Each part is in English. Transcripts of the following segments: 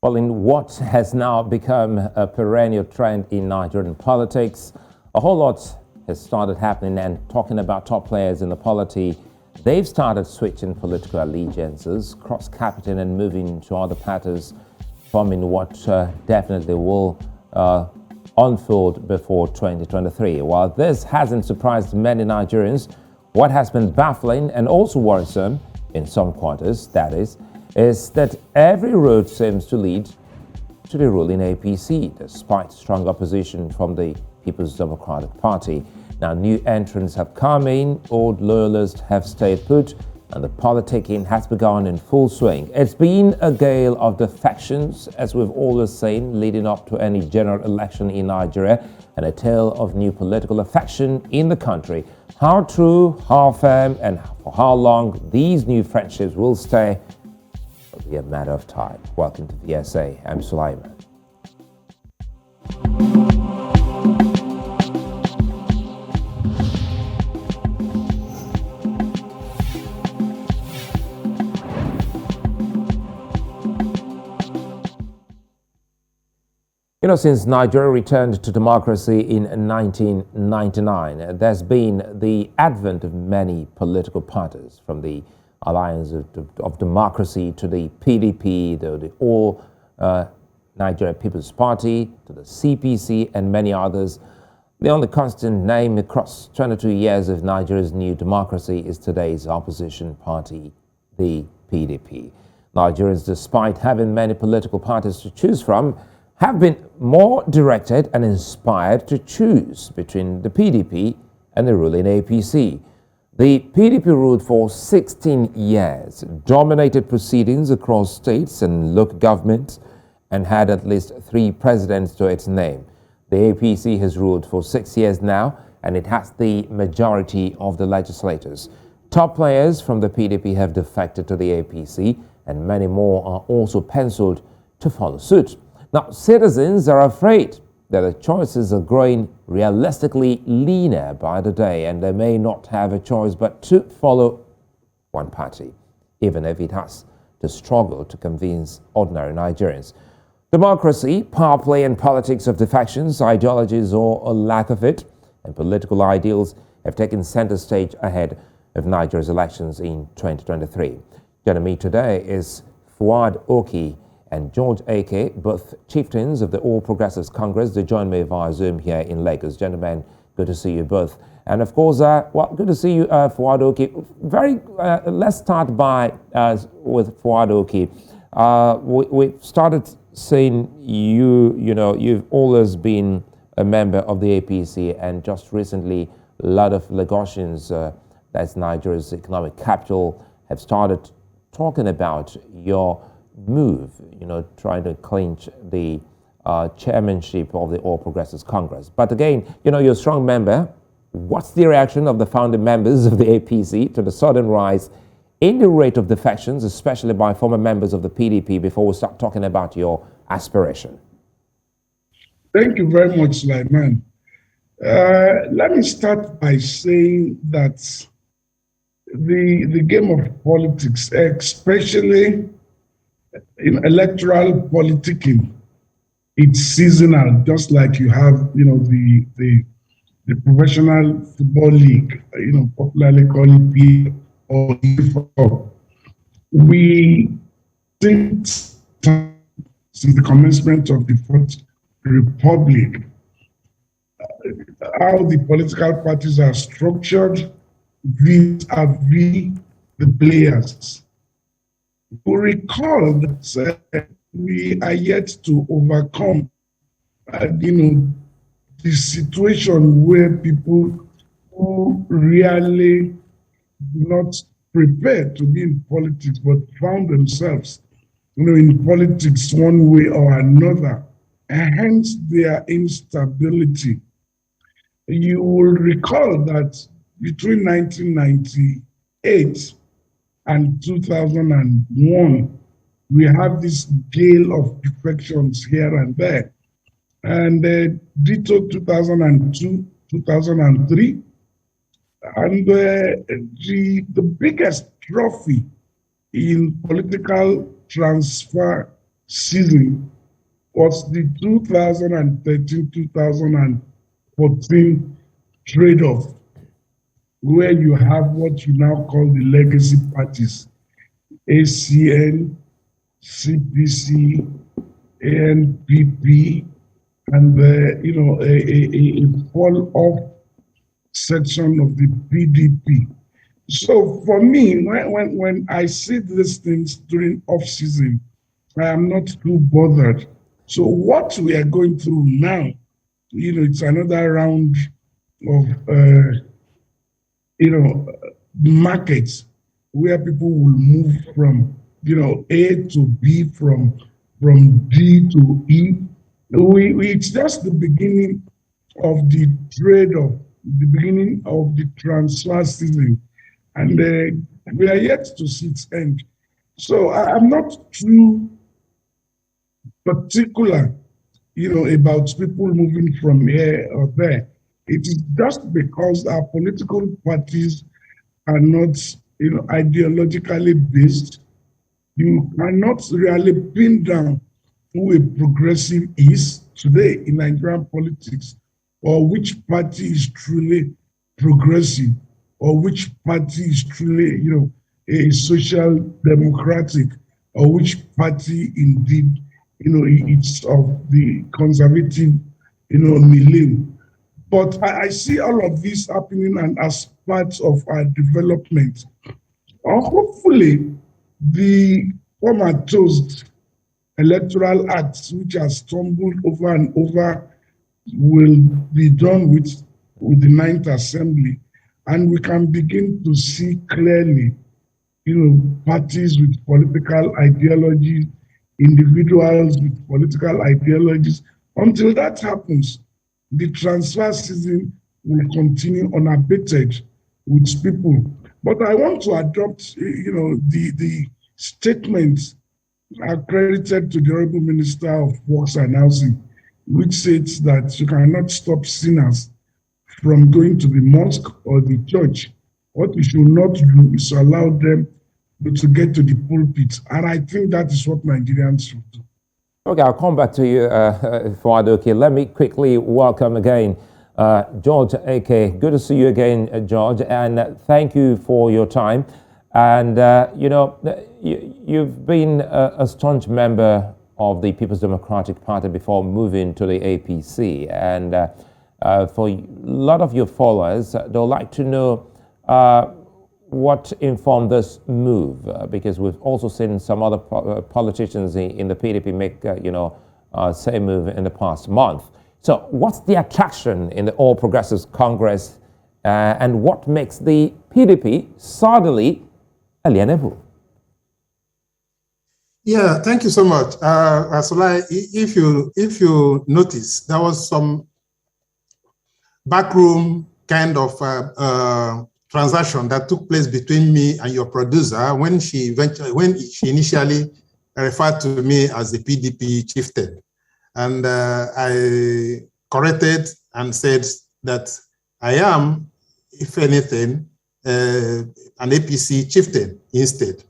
Well, in what has now become a perennial trend in Nigerian politics, a whole lot has started happening, and talking about top players in the polity, they've started switching political allegiances, cross-capiting and moving to other parties, forming what definitely will unfold before 2023. While this hasn't surprised many Nigerians, what has been baffling and also worrisome in some quarters, that is that every road seems to lead to the ruling APC, despite strong opposition from the People's Democratic Party. Now, new entrants have come in, old loyalists have stayed put, and the politicking has begun in full swing. It's been a gale of defections, as we've always seen, leading up to any general election in Nigeria, and a tale of new political affection in the country. How true, how firm, and for how long these new friendships will stay will be a matter of time. Welcome to VSA. I'm Sulaiman. Since Nigeria returned to democracy in 1999, there's been the advent of many political parties, from the Alliance of Democracy to the PDP, the All Nigeria People's Party, to the CPC, and many others. The only constant name across 22 years of Nigeria's new democracy is today's opposition party, the PDP. Nigerians, despite having many political parties to choose from, have been more directed and inspired to choose between the PDP and the ruling APC. The PDP ruled for 16 years, dominated proceedings across states and local governments, and had at least 3 presidents to its name. The APC has ruled for 6 years now, and it has the majority of the legislators. Top players from the PDP have defected to the APC, and many more are also penciled to follow suit. Now, citizens are afraid that the choices are growing realistically leaner by the day, and they may not have a choice but to follow one party, even if it has to struggle to convince ordinary Nigerians. Democracy, power play, and politics of defections, ideologies or a lack of it, and political ideals have taken center stage ahead of Nigeria's elections in 2023. Joining me today is Fouad Oki and George Eke, both chieftains of the All Progressives Congress. They join me via Zoom here in Lagos. Gentlemen, good to see you both. And of course, good to see you, Fouad Oki. Let's start with Fouad Oki. We started seeing you've always been a member of the APC, and just recently, a lot of Lagosians, that's Nigeria's economic capital, have started talking about your move, trying to clinch the chairmanship of the All Progressives Congress. But again, you're a strong member. What's the reaction of the founding members of the APC to the sudden rise in the rate of defections, especially by former members of the PDP, before we start talking about your aspiration? Thank you very much, Sulaiman. Let me start by saying that the game of politics, especially in electoral politicking, it's seasonal, just like you have, the professional football league, popularly called PL or UEFA. We think since the commencement of the Fourth Republic, how the political parties are structured vis-a-vis the players. We recall that we are yet to overcome, the situation where people who really not prepared to be in politics but found themselves, in politics one way or another, and hence their instability. You will recall that between 1998 and 2001, we have this gale of defections here and there. And ditto 2002, 2003. And the biggest trophy in political transfer season was the 2013-2014 trade-off, where you have what you now call the legacy parties, ACN, CPC, ANPP, and a fall-off section of the PDP. So for me, when I see these things during off-season, I am not too bothered. So what we are going through now, it's another round of, markets where people will move from, A to B, from D to E. It's just the beginning of the trade-off, the beginning of the transfer season, and we are yet to see its end. So I'm not too particular, about people moving from here or there. It is just because our political parties are not, ideologically based. You cannot really pin down who a progressive is today in Nigerian politics, or which party is truly progressive, or which party is truly, a social democratic, or which party indeed, it's of the conservative, milieu. But I see all of this happening, and as part of our development, hopefully the former toast electoral acts, which have stumbled over and over, will be done with the Ninth Assembly, and we can begin to see clearly, parties with political ideologies, individuals with political ideologies. Until that happens, the transfer season will continue unabated with people. But I want to adopt, the statement accredited to the Honorable Minister of Works and Housing, which says that you cannot stop sinners from going to the mosque or the church. What we should not do is allow them to get to the pulpit. And I think that is what Nigerians should do. Okay, I'll come back to you, Fouad Oki. Let me quickly welcome again George Eke. Good to see you again, George, and thank you for your time. And, you've been a staunch member of the People's Democratic Party before moving to the APC. And for a lot of your followers, they'd like to know what informed this move, because we've also seen some other politicians in the PDP make, same move in the past month. So what's the attraction in the All Progressives Congress, and what makes the PDP suddenly alienable? Yeah, thank you so much. Asolai, if you notice, there was some backroom kind of transaction that took place between me and your producer when she initially referred to me as the PDP chieftain. And I corrected and said that I am, if anything, an APC chieftain instead.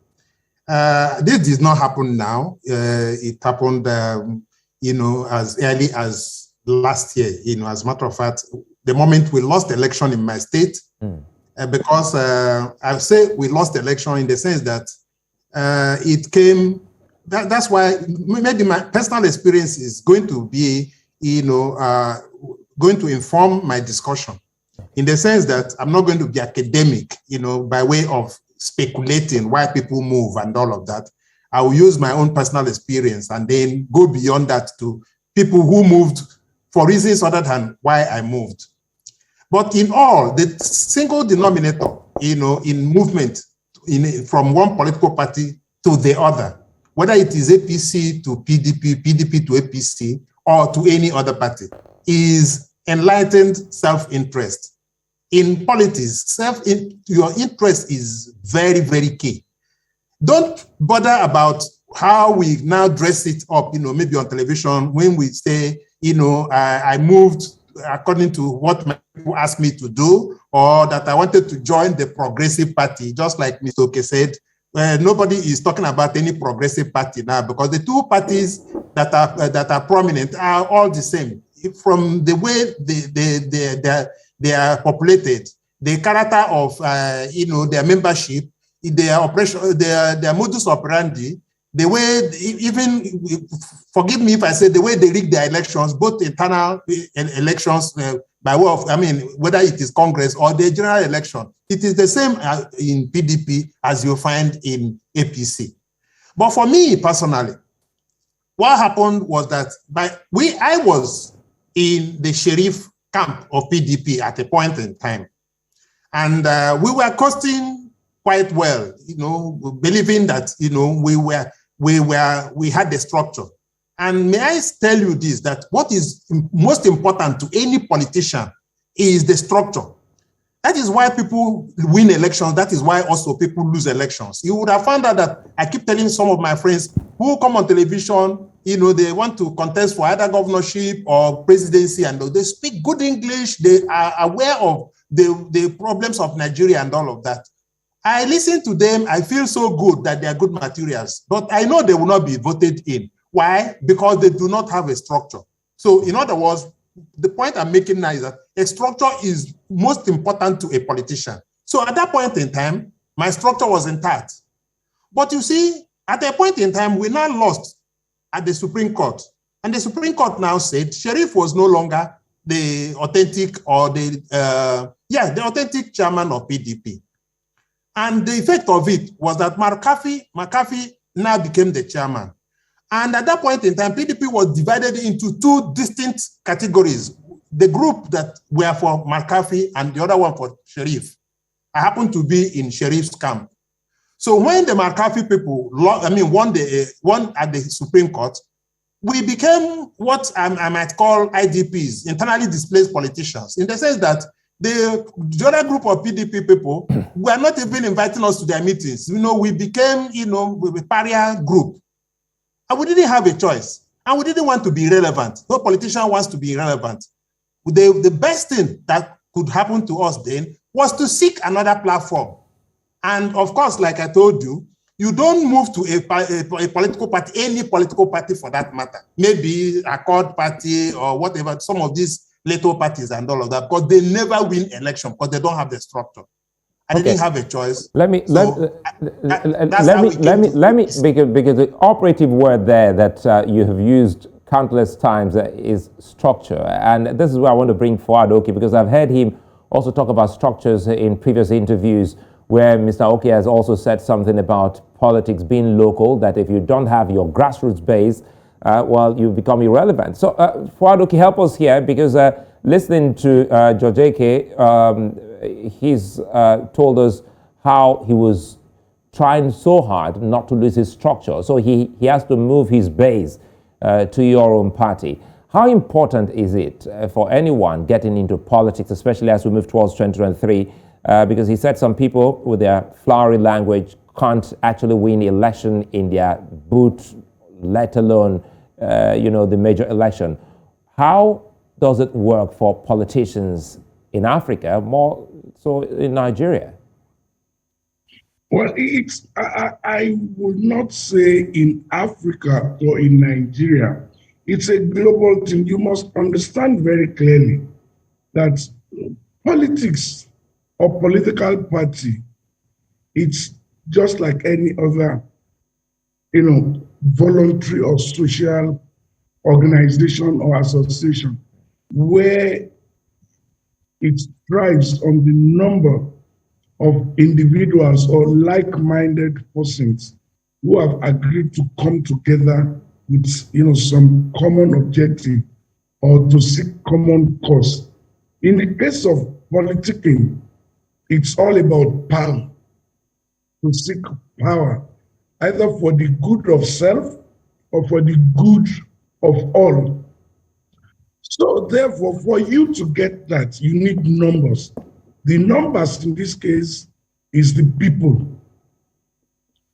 This did not happen now. It happened, as early as last year. As a matter of fact, the moment we lost the election in my state, because I say we lost the election in the sense that it came. That's why maybe my personal experience is going to be, going to inform my discussion, in the sense that I'm not going to be academic, by way of speculating why people move and all of that. I will use my own personal experience and then go beyond that to people who moved for reasons other than why I moved. But in all, the single denominator, in movement, from one political party to the other, whether it is APC to PDP, PDP to APC, or to any other party, is enlightened self-interest. In politics, your interest is very, very key. Don't bother about how we now dress it up, maybe on television when we say, I moved according to what my people asked me to do, or that I wanted to join the Progressive Party, just like Mr. Oke said, nobody is talking about any progressive party now, because the two parties that are prominent are all the same. From the way they are populated, the character of their membership, their operation, their modus operandi, the way, even, forgive me if I say, the way they rig their elections, both internal elections by way of, whether it is Congress or the general election, it is the same in PDP as you find in APC. But for me personally, what happened was that I was in the sheriff camp of PDP at a point in time, and we were costing quite well, believing that we had the structure. And may I tell you this, that what is most important to any politician is the structure. That is why people win elections. That is why also people lose elections. You would have found out that I keep telling some of my friends who come on television, they want to contest for either governorship or presidency, and they speak good English. They are aware of the problems of Nigeria and all of that. I listen to them. I feel so good that they are good materials, but I know they will not be voted in. Why? Because they do not have a structure. So in other words, the point I'm making now is that a structure is most important to a politician. So at that point in time, my structure was intact. But you see, at a point in time, we now lost at the Supreme Court. And the Supreme Court now said Sheriff was no longer the authentic or the authentic chairman of PDP. And the effect of it was that McAfee now became the chairman. And at that point in time, PDP was divided into two distinct categories. The group that were for McAfee and the other one for Sheriff. I happened to be in Sheriff's camp. So when the McAfee people won at the Supreme Court, we became what I might call IDPs, internally displaced politicians, in the sense that the other group of PDP people were not even inviting us to their meetings. We became, a pariah group. And we didn't have a choice. And we didn't want to be irrelevant. No politician wants to be irrelevant. The best thing that could happen to us then was to seek another platform. And of course, like I told you, you don't move to a political party, any political party for that matter. Maybe Accord Party or whatever, some of these little parties and all of that, because they never win election because they don't have the structure. I didn't have a choice. Because the operative word there that you have used countless times is structure. And this is where I want to bring Fouad Oki, because I've heard him also talk about structures in previous interviews where Mr. Oki has also said something about politics being local, that if you don't have your grassroots base, you become irrelevant. So Fouad Oki, help us here, because listening to George Eke, he's told us how he was trying so hard not to lose his structure. So he has to move his base to your own party. How important is it for anyone getting into politics, especially as we move towards 2023? Because he said some people with their flowery language can't actually win election in their booth, let alone, the major election. How does it work for politicians in Africa, more so in Nigeria? Well, I would not say in Africa or in Nigeria. It's a global thing. You must understand very clearly that politics or political party, it's just like any other, voluntary or social organization or association, where it thrives on the number of individuals or like-minded persons who have agreed to come together with some common objective or to seek common cause. In the case of politicking, it's all about power, to seek power, either for the good of self or for the good of all. So therefore, for you to get that, you need numbers. The numbers in this case is the people.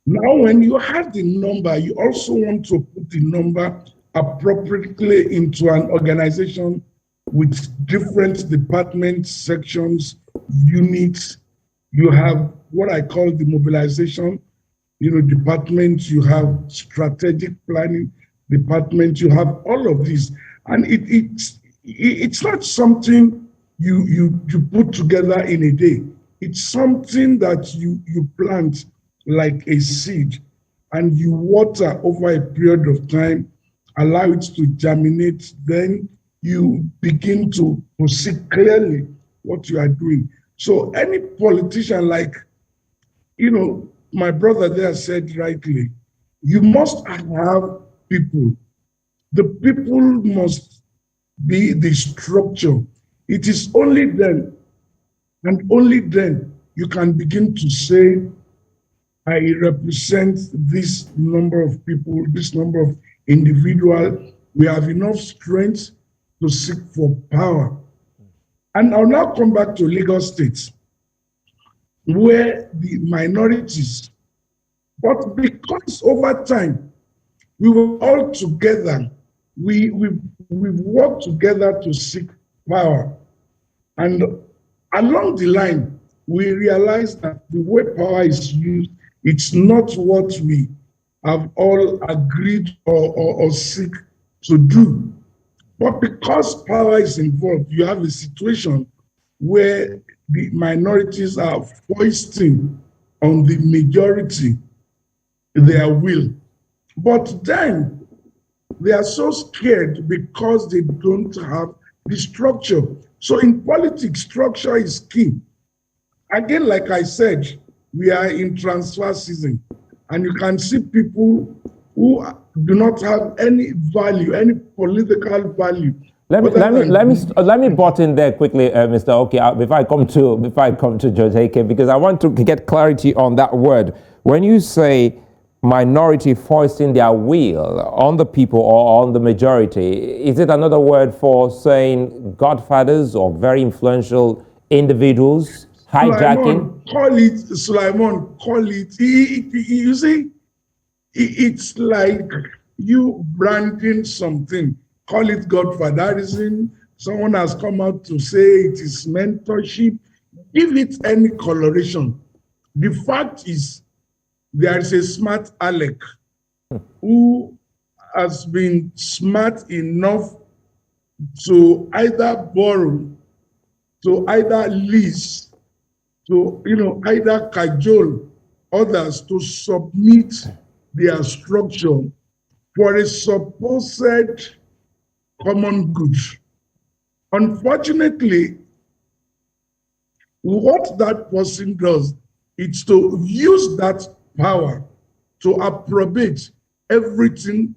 Now, when you have the number, you also want to put the number appropriately into an organization with different departments, sections, units. You have what I call the mobilization. department, you have strategic planning department, you have all of this. And it's not something you put together in a day. It's something that you plant like a seed and you water over a period of time, allow it to germinate, then you begin to see clearly what you are doing. So any politician, like, my brother there said rightly, you must have people. The people must be the structure. It is only then, and only then, you can begin to say, I represent this number of people, this number of individuals. We have enough strength to seek for power. And I'll now come back to Lagos State, where the minorities, but because over time, we were all together, we've worked together to seek power. And along the line, we realized that the way power is used, it's not what we have all agreed or seek to do. But because power is involved, you have a situation where the minorities are foisting on the majority their will. But then they are so scared because they don't have the structure. So in politics, structure is key. Again, like I said, we are in transfer season, and you can see people who do not have any value, any political value. Let me butt in there quickly, Mr. Oki, before I come to George Eke, because I want to get clarity on that word. When you say minority foisting their will on the people or on the majority, is it another word for saying godfathers or very influential individuals hijacking? Sulaiman, call it. You see, it's like you branding something. Call it godfatherism. Someone has come out to say it is mentorship. Give it any coloration. The fact is, there is a smart Alec who has been smart enough to either borrow, to either lease, to either cajole others to submit their structure for a supposed common good. Unfortunately, what that person does is to use that power to approbate everything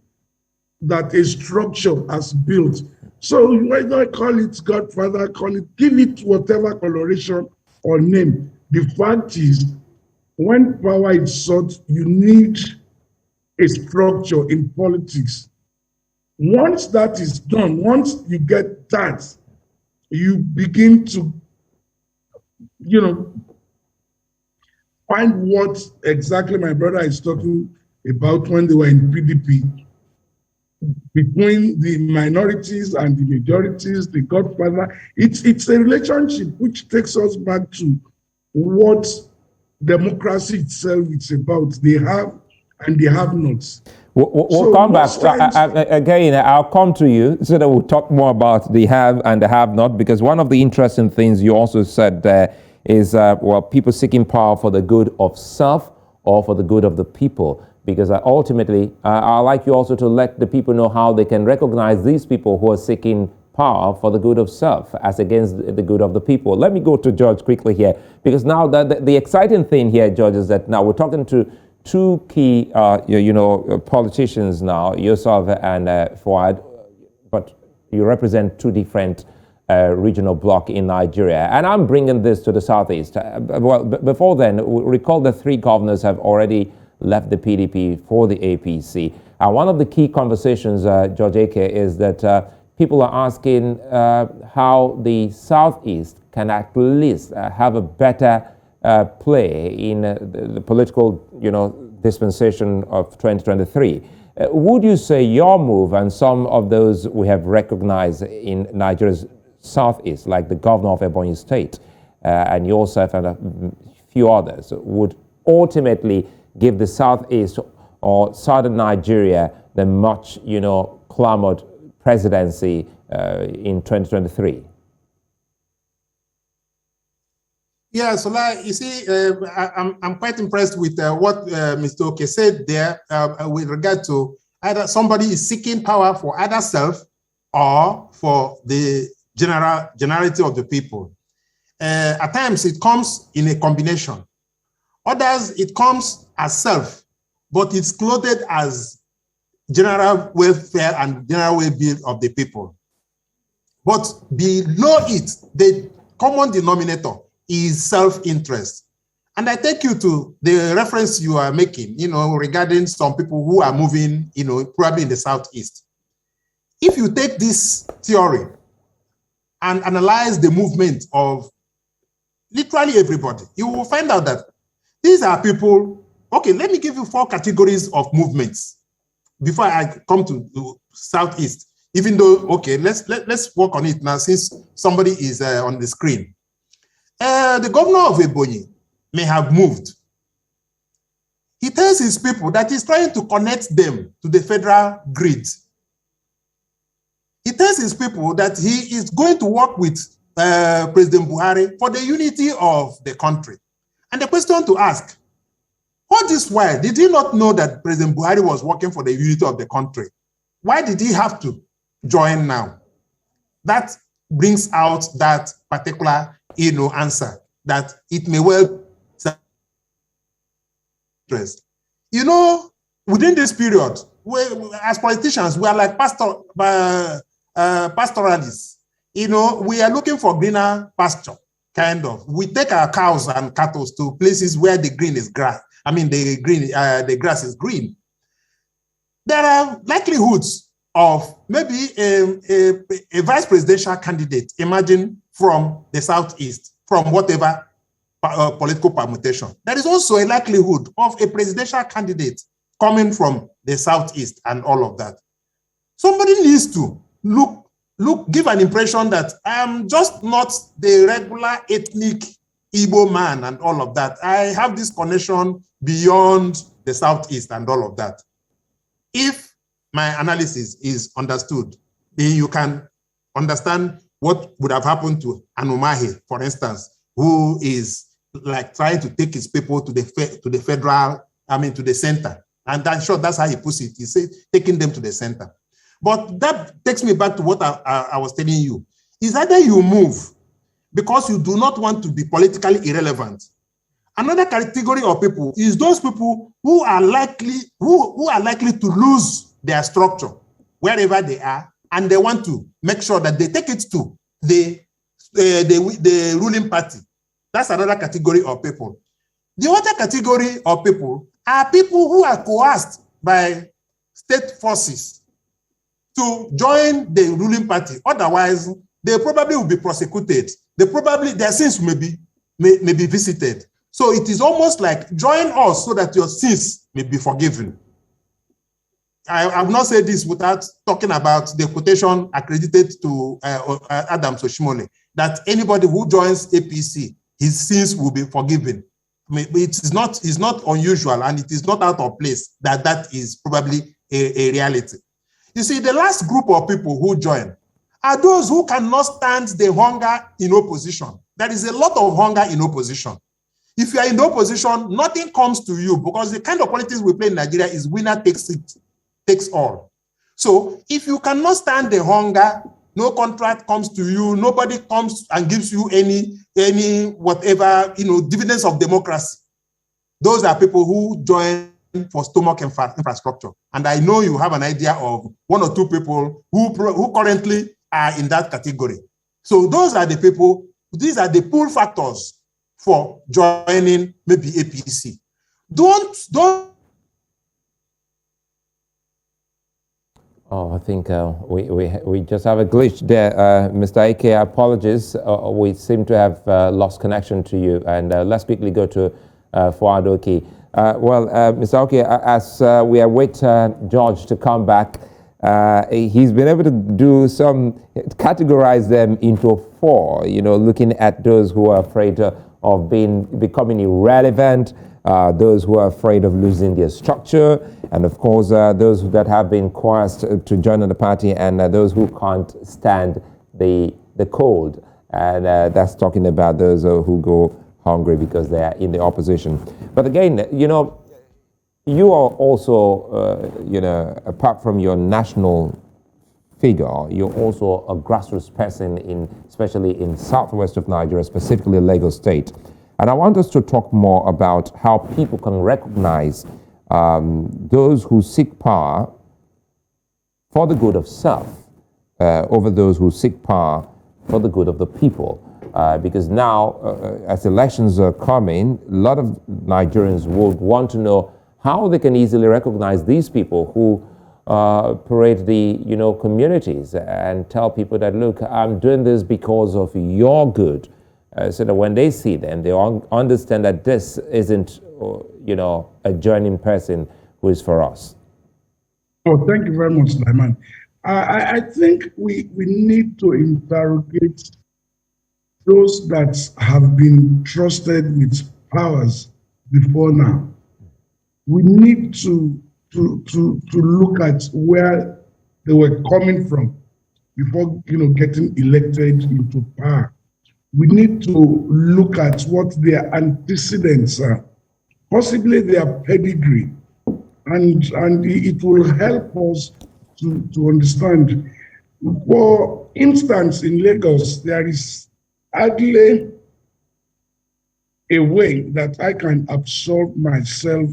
that a structure has built. So whether call it godfather, give it whatever coloration or name. The fact is, when power is sought, you need a structure in politics. Once that is done, once you get that, you begin to, find what exactly my brother is talking about when they were in PDP. Between the minorities and the majorities, the godfather, it's a relationship which takes us back to what democracy itself is about. They have and they have nots. We'll come back. Again, I'll come to you so that we'll talk more about the have and the have not, because one of the interesting things you also said there is, people seeking power for the good of self or for the good of the people. Because ultimately, I'd like you also to let the people know how they can recognize these people who are seeking power for the good of self as against the good of the people. Let me go to George quickly here, because now the exciting thing here, George, is that now we're talking to two key, politicians now, yourself and Fouad, but you represent two different regional bloc in Nigeria. And I'm bringing this to the Southeast. Before then, recall that 3 governors have already left the PDP for the APC. And one of the key conversations, George Eke, is that people are asking how the Southeast can at least have a better play in the political, dispensation of 2023. Would you say your move and some of those we have recognized in Nigeria's Southeast, like the governor of Ebonyi State and yourself and a few others, would ultimately give the Southeast or Southern Nigeria the much, clamored presidency in 2023? Yeah, so you see, I'm quite impressed with what Mr. Oke said there with regard to either somebody is seeking power for either self or for the generality of the people. At times it comes in a combination. Others, it comes as self, but it's clothed as general welfare and general well-being of the people. But below it, the common denominator is self-interest. And I take you to the reference you are making, regarding some people who are moving, probably in the Southeast. If you take this theory and analyze the movement of literally everybody, you will find out that these are people. Okay, let me give you 4 categories of movements before I come to the Southeast. Even though, okay, let's work on it now since somebody is on the screen. The governor of Ebonyi may have moved. He tells his people that he's trying to connect them to the federal grid. He tells his people that he is going to work with President Buhari for the unity of the country. And the question to ask, all this while, did he not know that President Buhari was working for the unity of the country? Why did he have to join now? That brings out that particular, answer, that it may well interest. Within this period, as politicians, we are like pastoralists. We are looking for greener pasture, kind of. We take our cows and cattle to places where the green is grass. The grass is green. There are likelihoods of maybe a vice presidential candidate, imagine from the Southeast, from whatever political permutation. There is also a likelihood of a presidential candidate coming from the Southeast and all of that. Somebody needs to give an impression that I am just not the regular ethnic Igbo man and all of that. I have this connection beyond the Southeast and all of that. If my analysis is understood, then you can understand what would have happened to Anumahi, for instance, who is like trying to take his people to the federal, to the center. And I'm sure that's how he puts it. He says taking them to the center. But that takes me back to what I was telling you. Is either you move because you do not want to be politically irrelevant. Another category of people is those people who are likely to lose their structure wherever they are, and they want to make sure that they take it to the ruling party. That's another category of people. The other category of people are people who are coerced by state forces to join the ruling party. Otherwise, they probably will be prosecuted. Their sins may be visited. So it is almost like join us so that your sins may be forgiven. I will not say this without talking about the quotation accredited to Adam Soshimole, that anybody who joins APC, his sins will be forgiven. It's not unusual, and it is not out of place that is probably a reality. You see, the last group of people who join are those who cannot stand the hunger in opposition. There is a lot of hunger in opposition. If you are in opposition, nothing comes to you, because the kind of politics we play in Nigeria is winner takes all. So if you cannot stand the hunger, no contract comes to you, nobody comes and gives you any whatever, dividends of democracy. Those are people who join for stomach infrastructure. And I know you have an idea of 1 or 2 people who currently are in that category. So those are the people, these are the pull factors for joining maybe APC. Don't. Oh, I think we just have a glitch there. Mr. Eke, apologies. We seem to have lost connection to you. And let's quickly go to Fouad Oki. Mr. Oki, as we await George to come back, he's been able to categorize them into 4, looking at those who are afraid of becoming irrelevant, those who are afraid of losing their structure, and of course those that have been coerced to join the party, and those who can't stand the cold. And that's talking about those who go hungry because they are in the opposition. But again, you know, you are also, you know, apart from your national figure, you're also a grassroots person, especially in southwest of Nigeria, specifically Lagos State. And I want us to talk more about how people can recognize those who seek power for the good of self over those who seek power for the good of the people. Because now, as elections are coming, a lot of Nigerians would want to know how they can easily recognize these people who parade the, you know, communities and tell people that, look, I'm doing this because of your good. So that when they see them, they understand that this isn't, you know, a joining person who is for us. Oh, thank you very much, Sulaiman. I think we need to interrogate those that have been trusted with powers before now. We need to look at where they were coming from before, you know, getting elected into power. We need to look at what their antecedents are, possibly their pedigree, and it will help us to understand. For instance, in Lagos, there is hardly a way that I can absolve myself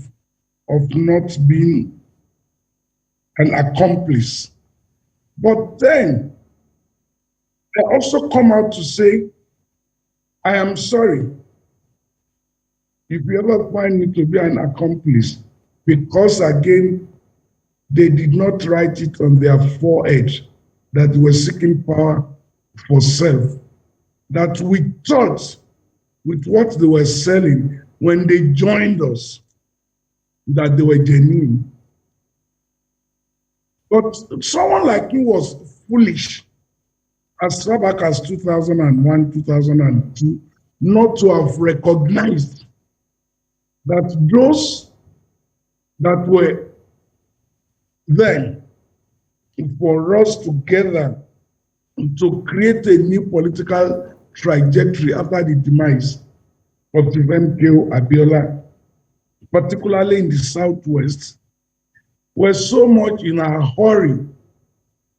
of not being an accomplice. But then I also come out to say, I am sorry if you ever find me to be an accomplice, because again, they did not write it on their forehead that they were seeking power for self, that we thought with what they were selling when they joined us, that they were genuine. But someone like you was foolish as far back as 2001, 2002, not to have recognized that those that were then for us together to create a new political trajectory after the demise of the MKO Abiola, particularly in the Southwest, were so much in a hurry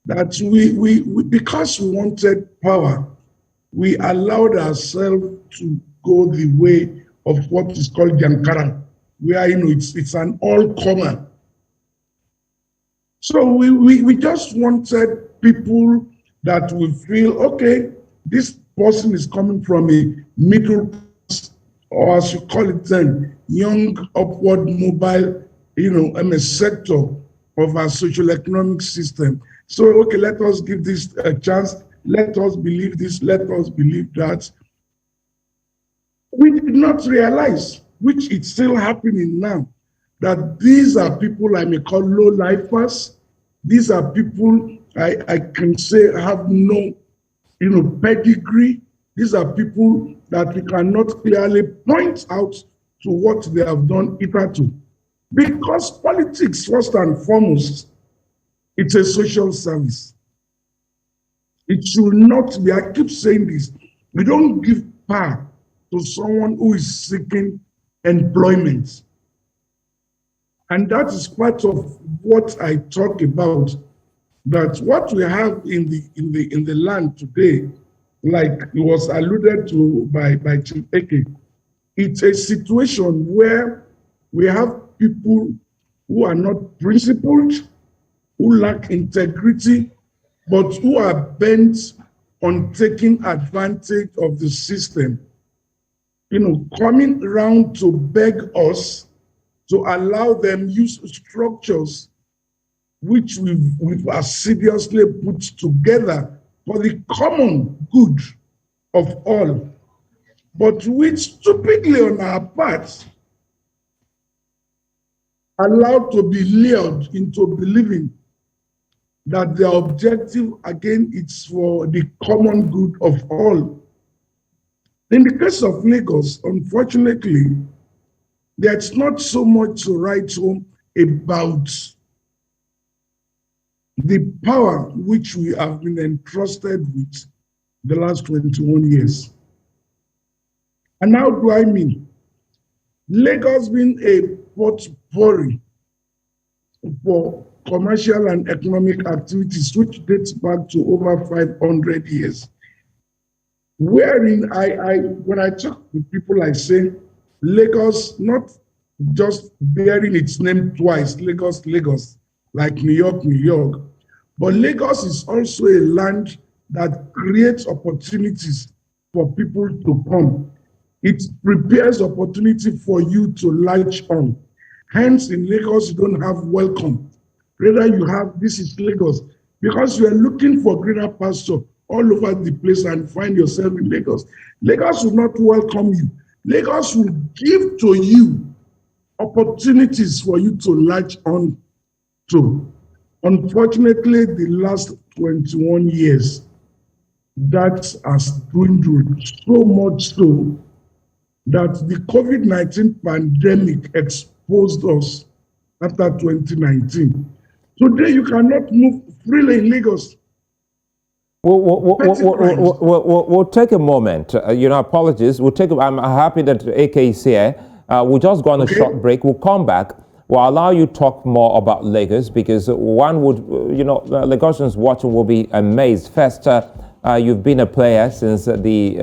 that we because we wanted power, we allowed ourselves to go the way of what is called Jankara, where, you know, it's an all-comer. So we just wanted people that would feel, okay, this person is coming from a middle class, or as you call it then, young, upward, mobile, you know, a sector of our social economic system. So, okay, let us give this a chance. Let us believe this. Let us believe that. We did not realize, which is still happening now, that these are people I may call low-lifers. These are people I can say have no, you know, pedigree. These are people that we cannot clearly point out to what they have done hitherto. Because politics, first and foremost, it's a social service. It should not be, I keep saying this, we don't give power to someone who is seeking employment. And that is part of what I talk about, that what we have in the land today, like it was alluded to by George Eke, it's a situation where we have people who are not principled, who lack integrity, but who are bent on taking advantage of the system, you know, coming around to beg us to allow them use structures which we've assiduously put together for the common good of all, but which stupidly on our part allowed to be lured into believing that their objective, again, it's for the common good of all. In the case of Lagos, unfortunately, There's not so much to write home about the power which we have been entrusted with the last 21 years. And how do I mean? Lagos being a potpourri for commercial and economic activities, which dates back to over 500 years. Wherein when I talk to people, I say, Lagos, not just bearing its name twice, Lagos, Lagos, like New York, New York, but Lagos is also a land that creates opportunities for people to come. It prepares opportunity for you to latch on. Hence, in Lagos, you don't have welcome. Rather, you have, this is Lagos. Because you are looking for greener pasture all over the place and find yourself in Lagos. Lagos will not welcome you. Lagos will give to you opportunities for you to latch on to. Unfortunately, the last 21 years, that has dwindled so much so that the COVID-19 pandemic exposed us after 2019. Today, you cannot move freely in Lagos. We'll take a moment. Apologies. I'm happy that Eke is here. We'll just go on a short break. We'll come back. We'll allow you to talk more about Lagos because one would, Lagosians watching will be amazed. First, you've been a player since the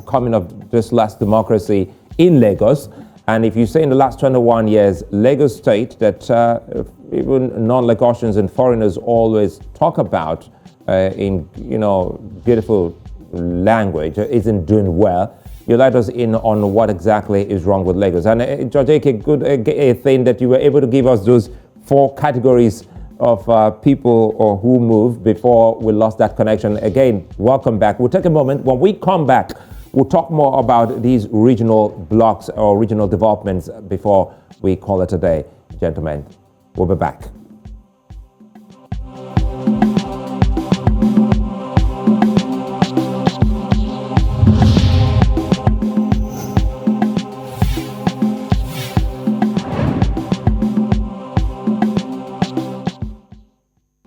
coming of this last democracy in Lagos. And if you say in the last 21 years, Lagos State, that even non-Lagosians and foreigners always talk about in, beautiful language, isn't doing well. You let us in on what exactly is wrong with Lagos. And George Eke, good thing that you were able to give us those 4 categories of people who moved before we lost that connection. Again, welcome back. We'll take a moment. When we come back, we'll talk more about these regional blocks or regional developments before we call it a day. Gentlemen, we'll be back.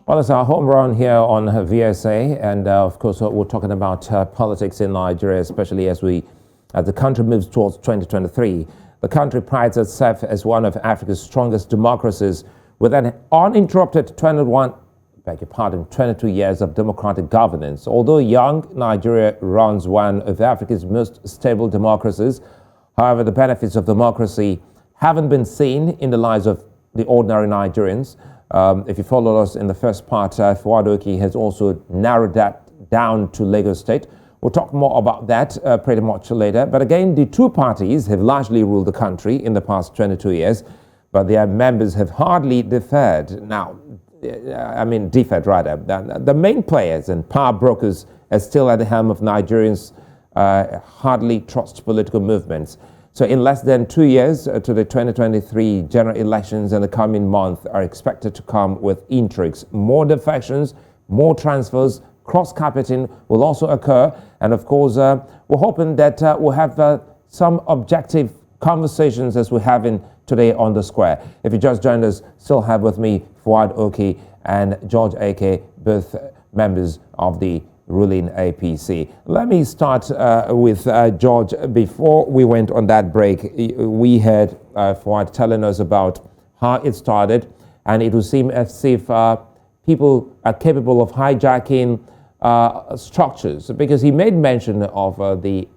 Well, it's our home run here on VSA, and of course, we're talking about politics in Nigeria, especially as the country moves towards 2023. The country prides itself as one of Africa's strongest democracies, with an uninterrupted 22 years of democratic governance. Although young, Nigeria runs one of Africa's most stable democracies. However, the benefits of democracy haven't been seen in the lives of the ordinary Nigerians. If you followed us in the first part, Fouad Oki has also narrowed that down to Lagos State. We'll talk more about that pretty much later. But again, the two parties have largely ruled the country in the past 22 years, but their members have hardly differed. The main players and power brokers are still at the helm of Nigerians hardly trust political movements. So in less than 2 years to the 2023 general elections in the coming month are expected to come with intrigues. More defections, more transfers, cross-carpeting will also occur. And of course, we're hoping that we'll have some objective conversations as we're having today on The Square. If you just joined us, still have with me Fouad Oki and George Eke, both members of the ruling APC. Let me start with George. Before we went on that break, we heard Fouad telling us about how it started, and it would seem as if people are capable of hijacking structures, because he made mention of the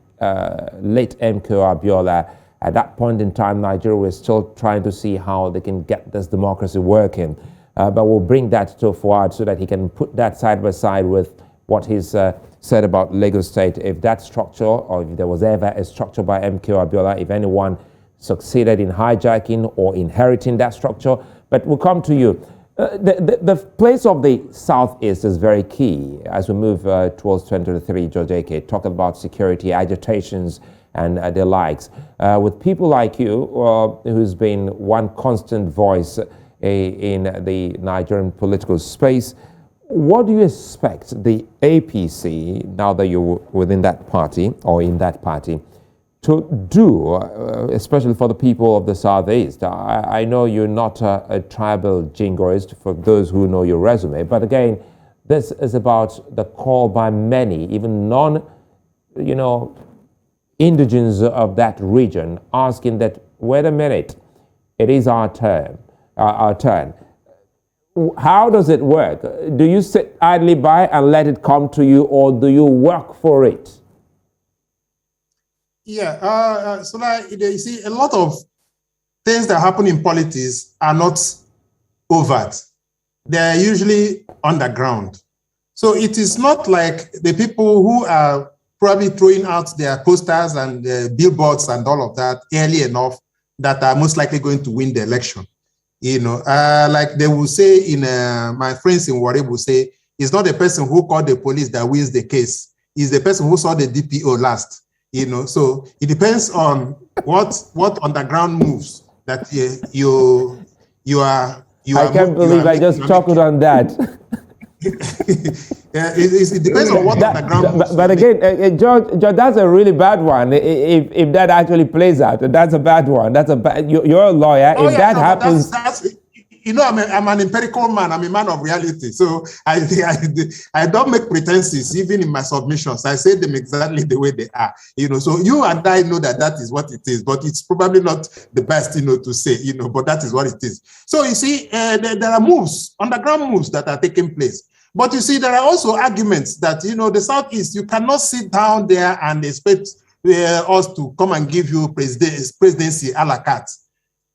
late MKO Abiola. At that point in time, Nigeria was still trying to see how they can get this democracy working. But we'll bring that to Fouad so that he can put that side by side with what he's said about Lagos State. If that structure, or if there was ever a structure by MKO Abiola, if anyone succeeded in hijacking or inheriting that structure. But we'll come to you. The place of the Southeast is very key as we move towards 2023, George Eke, talking about security, agitations, and the likes. With people like you, who's been one constant voice in the Nigerian political space, what do you expect the APC, now that you're within that party or in that party, to do, especially for the people of the Southeast? I know you're not a tribal jingoist, for those who know your resume, but again, this is about the call by many, even indigenes of that region, asking that, wait a minute, it is our turn. How does it work? Do you sit idly by and let it come to you, or do you work for it? Yeah, so you see, a lot of things that happen in politics are not overt. They're usually underground. So it is not like the people who are probably throwing out their posters and billboards and all of that early enough that are most likely going to win the election. Like they will say my friends in Warri will say, it's not the person who called the police that wins the case. It's the person who saw the DPO last. So it depends on what underground moves that you are. I can't believe I just chuckled on that. It depends on what underground moves. But again, George, that's a really bad one. If that actually plays out, that's a bad one. That's a bad. You're a lawyer. If that happens, I'm an empirical man. I'm a man of reality. So I don't make pretenses even in my submissions. I say them exactly the way they are. So you and I know that is what it is, but it's probably not the best, to say, but that is what it is. So you see, there are moves, underground moves that are taking place. But you see, there are also arguments that, the Southeast, you cannot sit down there and expect us to come and give you presidency a la carte.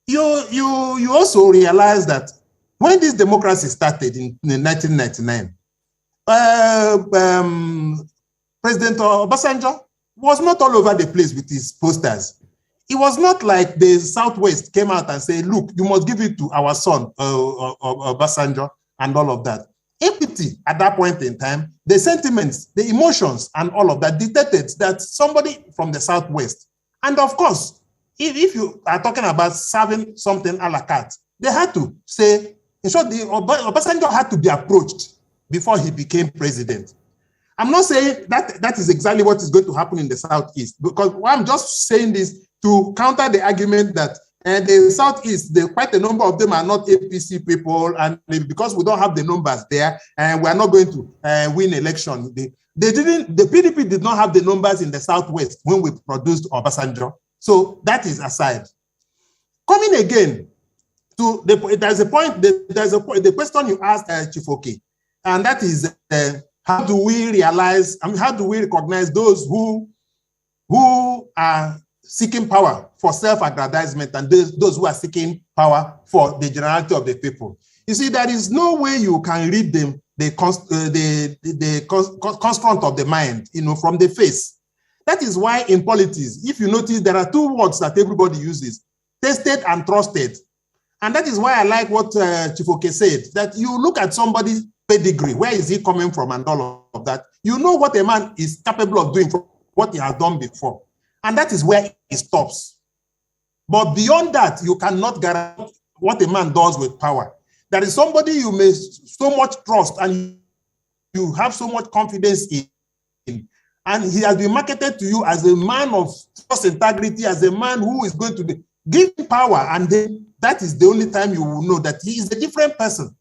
You also realize that when this democracy started in 1999, President Obasanjo was not all over the place with his posters. It was not like the Southwest came out and said, look, you must give it to our son, Obasanjo, and all of that. Empathy at that point in time, the sentiments, the emotions, and all of that dictated that somebody from the Southwest, and of course, if you are talking about serving something a la carte, they had to say, in short, Obasanjo had to be approached before he became president. I'm not saying that is exactly what is going to happen in the Southeast, because I'm just saying this to counter the argument that the Southeast, quite a number of them are not APC people, and because we don't have the numbers there, and we are not going to win election. The PDP did not have the numbers in the Southwest when we produced Obasanjo. So that is aside. Coming again to the question you asked, Chief Oki, and that is how do we recognize those who are seeking power for self-aggrandizement and those who are seeking power for the generality of the people? You see, there is no way you can read them the construct of the mind, from the face. That is why in politics, if you notice, there are two words that everybody uses: tested and trusted. And that is why I like what Chief Oki said, that you look at somebody's pedigree, where is he coming from and all of that. You know what a man is capable of doing from what he has done before. And that is where it stops. But beyond that, you cannot guarantee what a man does with power. There is somebody you may so much trust and you have so much confidence in. And he has been marketed to you as a man of trust, integrity, as a man who is going to give power. And then that is the only time you will know that he is a different person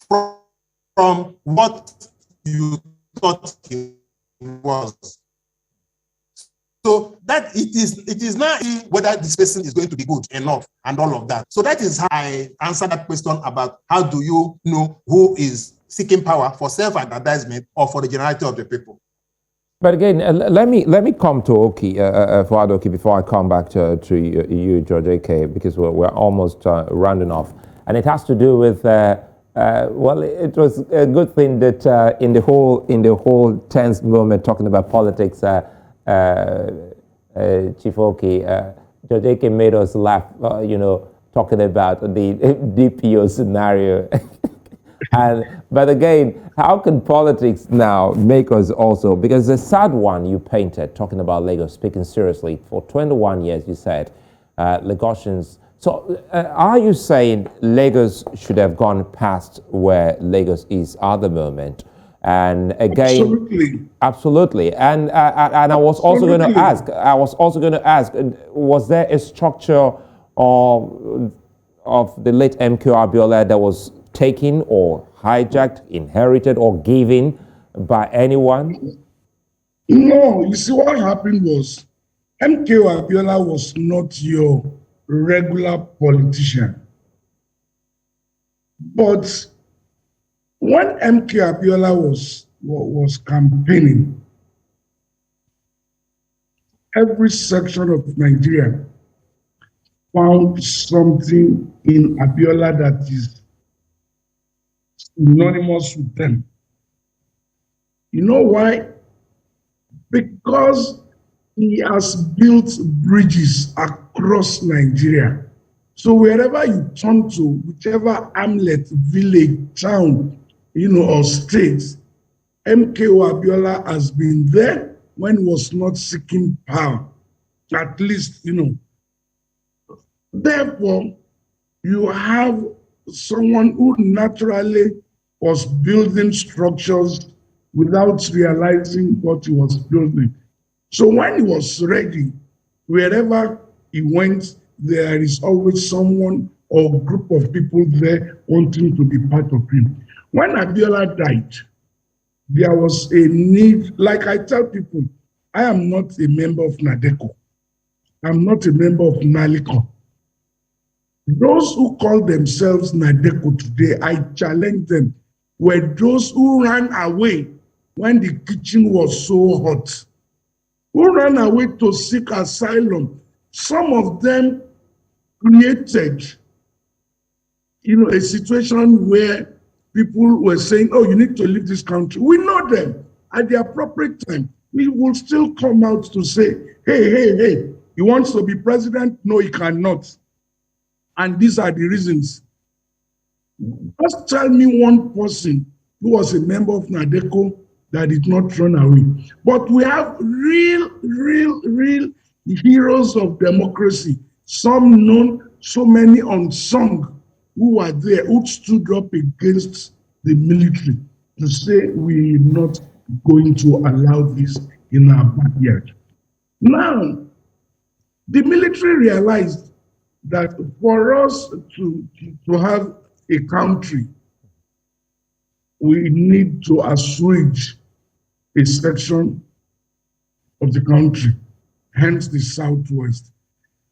from what you thought he was. So that it is not whether this person is going to be good enough and all of that. So that is how I answer that question about how do you know who is seeking power for self-aggrandizement or for the generality of the people. But again, let me come to Oki, Fouad Oki, before I come back to you, George Eke, because we're almost rounding off, and it has to do with well, it was a good thing that in the whole tense moment talking about politics, Chief Oki, George Eke made us laugh, talking about the DPO scenario. But again, how can politics now make us also, because the sad one you painted, talking about Lagos, speaking seriously, for 21 years you said, Lagosians. So are you saying Lagos should have gone past where Lagos is at the moment And again, absolutely. And I was also going to ask. Was there a structure of the late MKO Abiola that was taken or hijacked, inherited, or given by anyone? No, you see what happened was MKO Abiola was not your regular politician. But when MKO Abiola was campaigning, every section of Nigeria found something in Abiola that is synonymous with them. You know why? Because he has built bridges across Nigeria. So wherever you turn to, whichever hamlet, village, town, or state, MKO Abiola has been there when he was not seeking power. At least, Therefore, you have someone who naturally was building structures without realizing what he was building. So when he was ready, wherever he went, there is always someone or group of people there wanting to be part of him. When Abiola died, there was a need, like I tell people, I am not a member of NADECO. I'm not a member of NALICO. Those who call themselves NADECO today, I challenge them, were those who ran away when the kitchen was so hot, who ran away to seek asylum. Some of them created, a situation where people were saying, oh, you need to leave this country. We know them. At the appropriate time, we will still come out to say, hey, he wants to be president? No, he cannot. And these are the reasons. Just tell me one person who was a member of NADECO that did not run away. But we have real heroes of democracy, some known, so many unsung, who are there, who stood up against the military to say we're not going to allow this in our backyard. Now, the military realized that for us to have a country, we need to assuage a section of the country, hence the Southwest.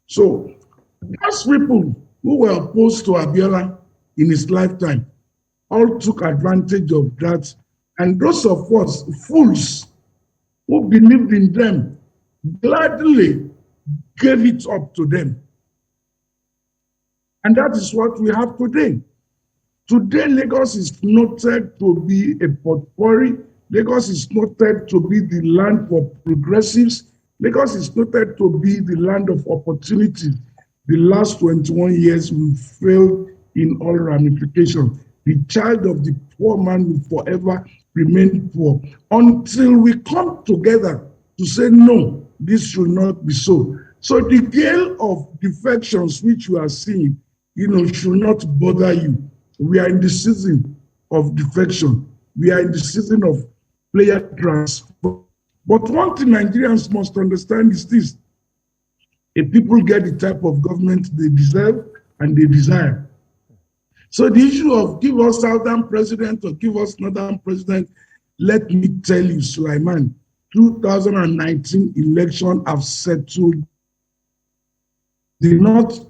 So those people who were opposed to Abiola in his lifetime all took advantage of that. And those of us, fools, who believed in them, gladly gave it up to them. And that is what we have today. Today, Lagos is noted to be a potpourri. Lagos is noted to be the land for progressives. Lagos is noted to be the land of opportunities. The last 21 years, we failed in all ramifications. The child of the poor man will forever remain poor until we come together to say, no, this should not be so. So the gale of defections which you are seeing, should not bother you. We are in the season of defection. We are in the season of player transfer. But one thing Nigerians must understand is this: if people get the type of government they deserve and they desire. So the issue of give us southern president or give us northern president, let me tell you, Sulaiman, 2019 election have settled the North.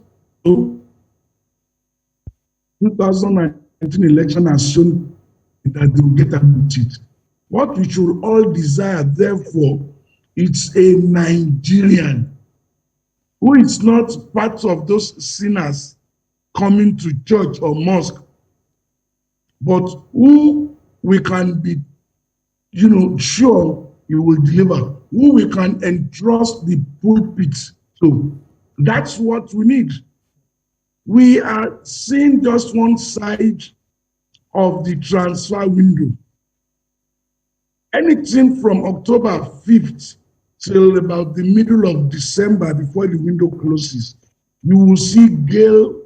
2019 election has shown that they will get about it. What we should all desire, therefore, it's a Nigerian who is not part of those sinners coming to church or mosque, but who we can be, sure he will deliver, who we can entrust the pulpit to. That's what we need. We are seeing just one side of the transfer window. Anything from October 5th till about the middle of December, before the window closes, you will see gale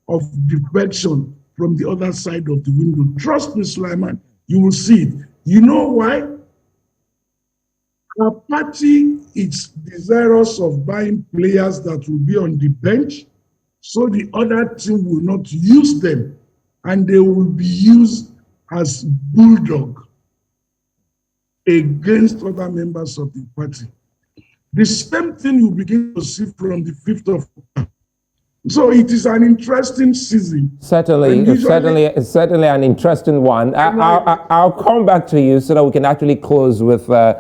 of defection from the other side of the window. Trust me, Sulaiman, you will see it. You know why? Our party is desirous of buying players that will be on the bench, so the other team will not use them, and they will be used as bulldog against other members of the party. The same thing you begin to see from the 5th of October. So it is an interesting season. Certainly, certainly an interesting one. I'll come back to you so that we can actually close with your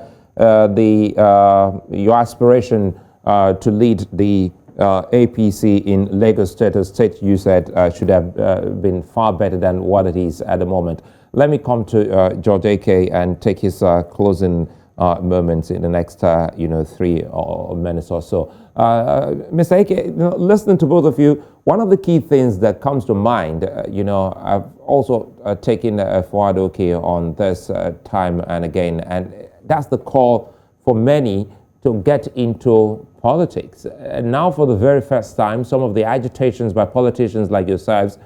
aspiration to lead the APC in Lagos State, a state you said should have been far better than what it is at the moment. Let me come to George Eke and take his closing moments in the next 3 minutes or so. Mr. Eke, listening to both of you, one of the key things that comes to mind, I've also taken Fouad Oki on this time and again, and that's the call for many to get into politics. And now, for the very first time, some of the agitations by politicians like yourselves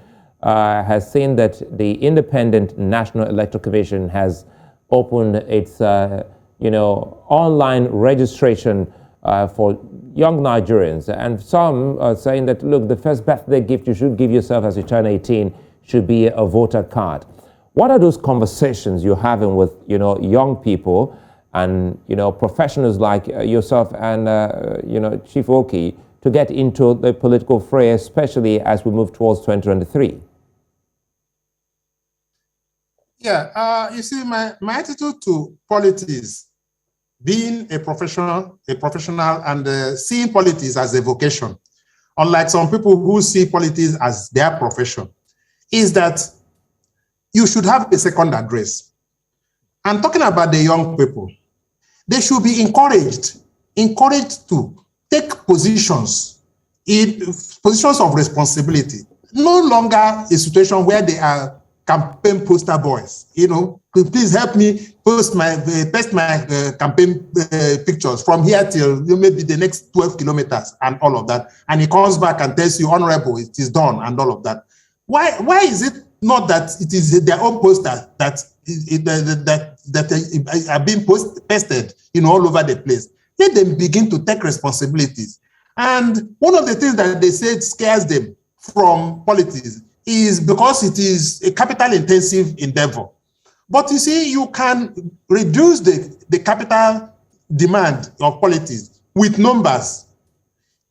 has seen that the Independent National Electoral Commission has opened its online registration for young Nigerians. And some are saying that, look, the first birthday gift you should give yourself as you turn 18 should be a voter card. What are those conversations you're having with, young people and, professionals like yourself and, Chief Oki to get into the political fray, especially as we move towards 2023? Yeah, you see, my attitude to politics, being a professional and seeing politics as a vocation, unlike some people who see politics as their profession, is that you should have a second address. I'm talking about the young people. They should be encouraged to take positions of responsibility. No longer a situation where they are campaign poster boys. Please help me post my campaign pictures from here till maybe the next 12 kilometers and all of that. And he comes back and tells you, honorable, it is done and all of that. Why is it not that it is their own poster that are being pasted all over the place? Let them begin to take responsibilities. And one of the things that they said scares them from politics is because it is a capital-intensive endeavor. But you see, you can reduce the capital demand of politics with numbers.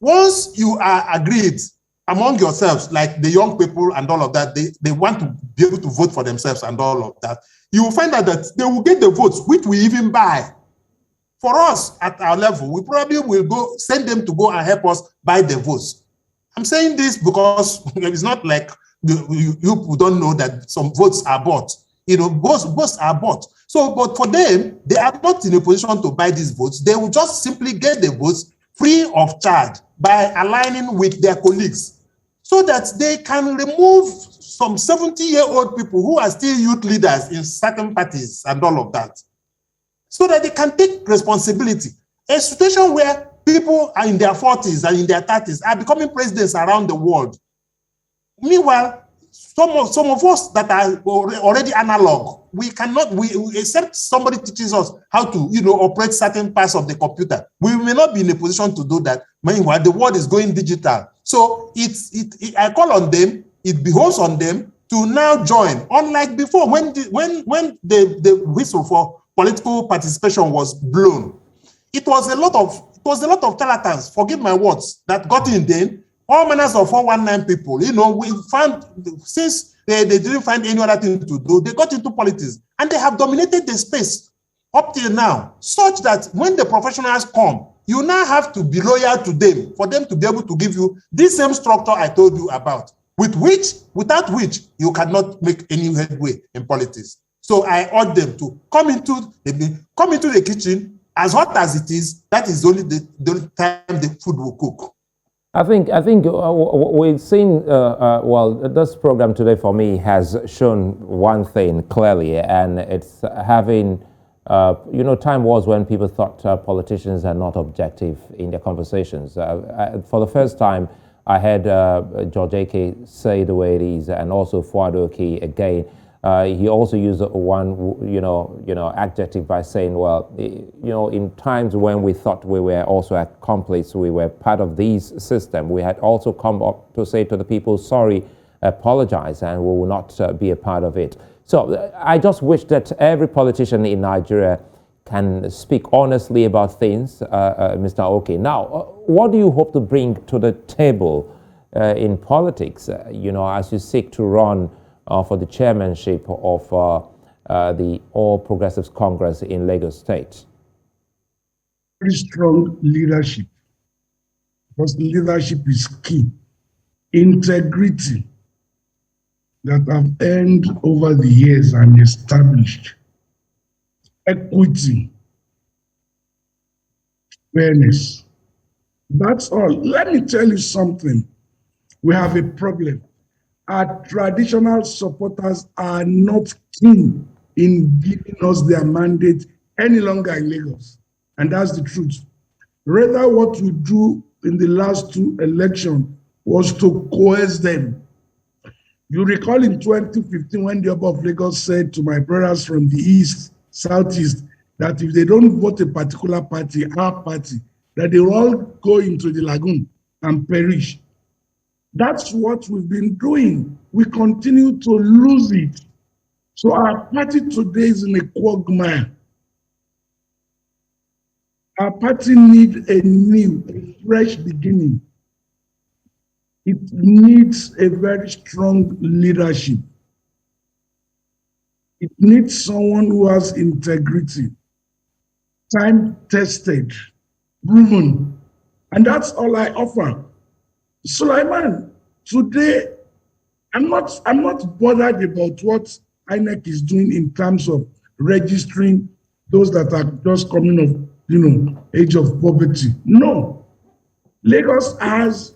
Once you are agreed among yourselves, like the young people and all of that, they want to be able to vote for themselves and all of that, you will find out that they will get the votes, which we even buy. For us, at our level, we probably will send them to go and help us buy the votes. I'm saying this because it's not like you don't know that some votes are bought. Votes are bought. So, but for them, they are not in a position to buy these votes. They will just simply get the votes free of charge by aligning with their colleagues so that they can remove some 70-year-old people who are still youth leaders in certain parties and all of that, so that they can take responsibility. A situation where people are in their 40s and in their 30s are becoming presidents around the world. Meanwhile, some of us that are already analog, we cannot, except somebody teaches us how to, operate certain parts of the computer. We may not be in a position to do that. Meanwhile, the world is going digital. So I call on them, it behoves on them to now join. Unlike before, when the whistle for political participation was blown, it was a lot of charlatans, forgive my words, that got in then. All manners of 419 people, we found, since they didn't find any other thing to do, they got into politics and they have dominated the space up till now, such that when the professionals come, you now have to be loyal to them for them to be able to give you this same structure I told you about, without which you cannot make any headway in politics. So I urge them to come into the kitchen, as hot as it is. That is only the only time the food will cook. I think we've seen, this program today for me has shown one thing clearly, and it's having, time was when people thought politicians are not objective in their conversations. For the first time, I heard George Eke say the way it is, and also Fouad Oki again. He also used one, adjective by saying, well, in times when we thought we were also accomplices, we were part of this system, we had also come up to say to the people, sorry, apologize, and we will not be a part of it. So I just wish that every politician in Nigeria can speak honestly about things, Mr. Oki. Now, what do you hope to bring to the table in politics, as you seek to run for the chairmanship of the All Progressives Congress in Lagos State? Very strong leadership, because leadership is key. Integrity that I've earned over the years and established. Equity, fairness. That's all. Let me tell you something. We have a problem. Our traditional supporters are not keen in giving us their mandate any longer in Lagos. And that's the truth. Rather, what we do in the last two elections was to coerce them. You recall in 2015 when the Oba of Lagos said to my brothers from the East, Southeast, that if they don't vote a particular party, our party, that they will all go into the lagoon and perish. That's what we've been doing. We continue to lose it. So our party today is in a quagmire. Our party needs a fresh beginning. It needs a very strong leadership. It needs someone who has integrity, time-tested, proven, and that's all I offer. Sulaiman, today, I'm not bothered about what INEC is doing in terms of registering those that are just coming of, age of poverty. No. Lagos has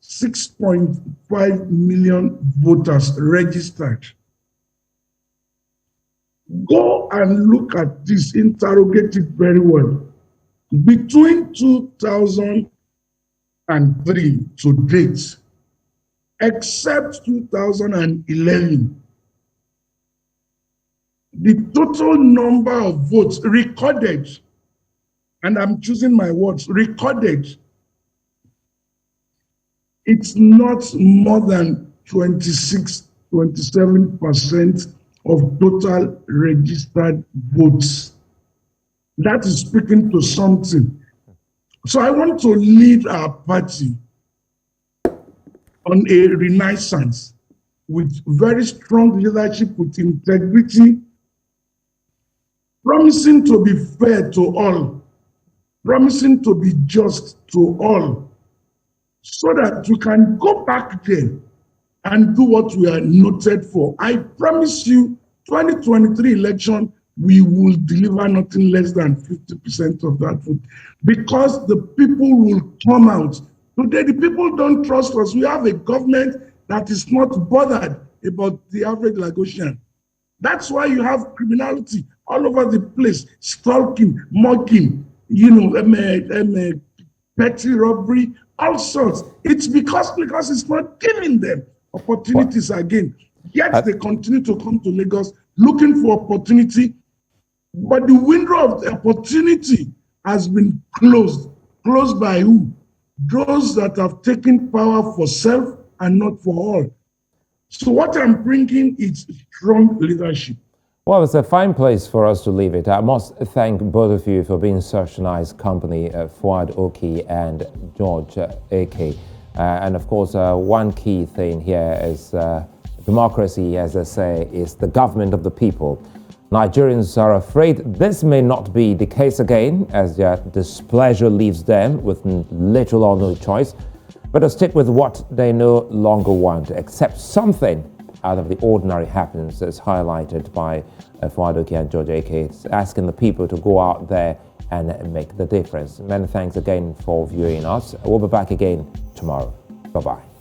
6.5 million voters registered. Go and look at this, interrogate it very well. Between 2003 to date, except 2011, the total number of votes recorded, and I'm choosing my words, recorded, it's not more than 27% of total registered votes. That is speaking to something. So I want to lead our party on a renaissance with very strong leadership, with integrity, promising to be fair to all, promising to be just to all, so that we can go back there and do what we are noted for. I promise you, 2023 election, we will deliver nothing less than 50% of that vote, because the people will come out. Today, the people don't trust us. We have a government that is not bothered about the average Lagosian. That's why you have criminality all over the place, stalking, mocking, petty robbery, all sorts. It's because it's not giving them opportunities again. Yet they continue to come to Lagos looking for opportunity, but the window of the opportunity has been closed. Closed by who? Those that have taken power for self and not for all. So what I'm bringing is strong leadership. Well, it's a fine place for us to leave it. I must thank both of you for being such nice company, Fouad Oki and George Eke. And of course, one key thing here is democracy, as I say, is the government of the people. Nigerians are afraid this may not be the case again, as their displeasure leaves them with little or no choice, but to stick with what they no longer want, accept something out of the ordinary happens, as highlighted by Fouad Oki and George Eke. It's asking the people to go out there and make the difference. Many thanks again for viewing us. We'll be back again tomorrow. Bye-bye.